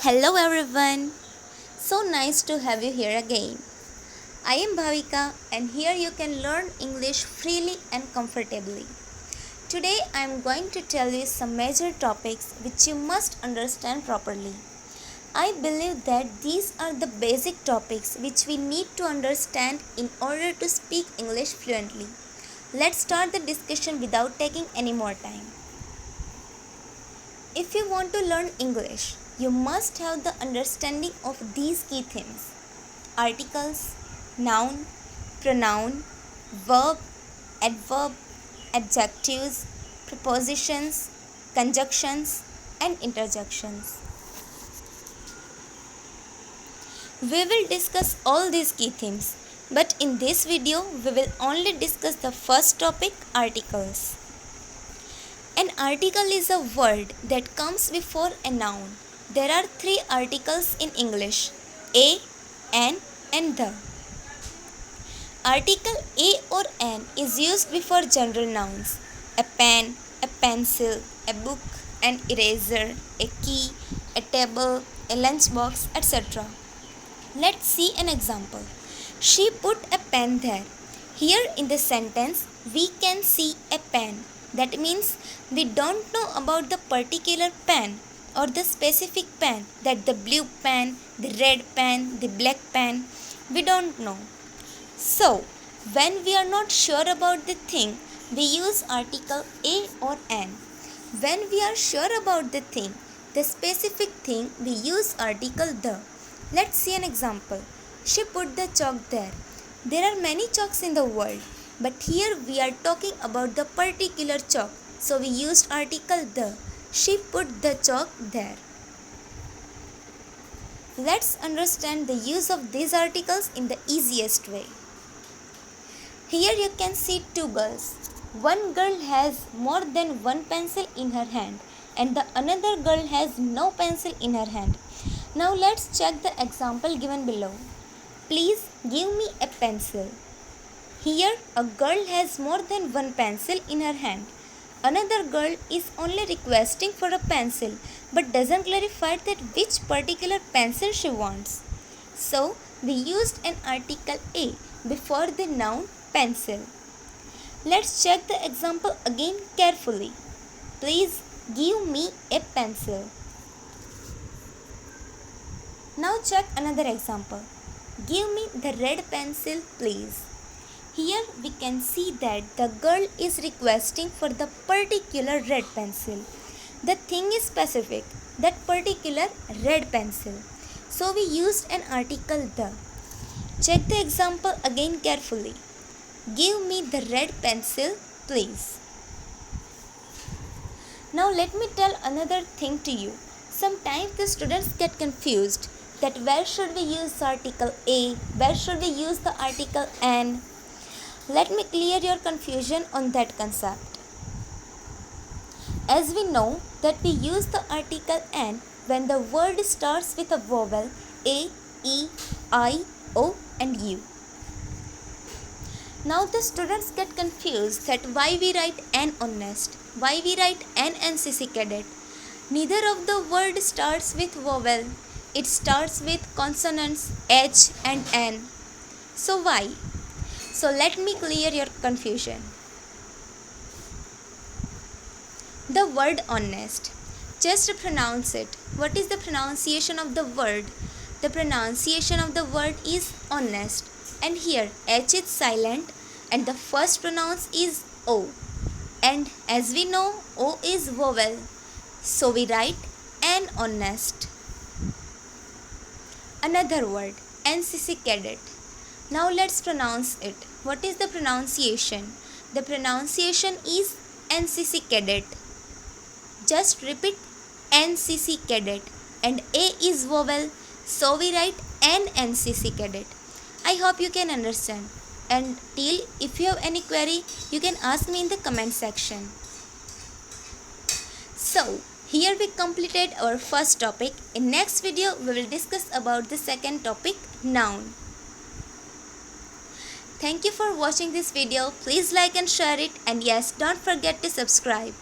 Hello everyone. So nice to have you here again. I am Bhavika and here you can learn English freely and comfortably. Today I am going to tell you some major topics which you must understand properly. I believe that these are the basic topics which we need to understand in order to speak English fluently. Let's start the discussion without taking any more time. If you want to learn English, you must have the understanding of these key themes: articles, noun, pronoun, verb, adverb, adjectives, prepositions, conjunctions, and interjections. We will discuss all these key themes, but in this video, we will only discuss the first topic, articles. An article is a word that comes before a noun. There are three articles in English: a, an, and the. Article a or an is used before general nouns: a pen, a pencil, a book, an eraser, a key, a table, a lunchbox, etc. Let's see an example. She put a pen there. Here in the sentence, we can see a pen. That means we don't know about the particular pen or the specific pen, that the blue pen, the red pen, the black pen. We don't know. So, when we are not sure about the thing, we use article a or an. When we are sure about the thing, the specific thing, we use article the. Let's see an example. She put the chalk there. There are many chalks in the world, but here we are talking about the particular chalk, so we used article the. She put the chalk there. Let's understand the use of these articles in the easiest way. Here you can see two girls. One girl has more than one pencil in her hand and the another girl has no pencil in her hand. Now let's check the example given below. Please give me a pencil. Here a girl has more than one pencil in her hand. Another girl is only requesting for a pencil but doesn't clarify that which particular pencil she wants. So we used an article a before the noun pencil. Let's check the example again carefully. Please give me a pencil. Now check another example. Give me the red pencil, please. Here we can see that the girl is requesting for the particular red pencil. The thing is specific, that particular red pencil. So we used an article the. Check the example again carefully. Give me the red pencil, please. Now let me tell another thing to you. Sometimes the students get confused that where should we use article a, where should we use the article an. Let me clear your confusion on that concept. As we know that we use the article an when the word starts with a vowel a, e, I, o and u. Now the students get confused that why we write an honest, why we write an NCC cadet. Neither of the word starts with vowel. It starts with consonants H and N. So why? So let me clear your confusion. The word honest. Just pronounce it. What is the pronunciation of the word? The pronunciation of the word is honest. And here H is silent and the first pronoun is O. And as we know, O is vowel. So we write an honest. Another word, NCC cadet. Now let's pronounce it. What is the pronunciation? The pronunciation is NCC cadet. Just repeat NCC cadet. And A is vowel, so we write an NCC cadet. I hope you can understand. And till if you have any query, you can ask me in the comment section. So, here we completed our first topic. In next video, we will discuss about the second topic, noun. Thank you for watching this video. Please like and share it. And yes, don't forget to subscribe.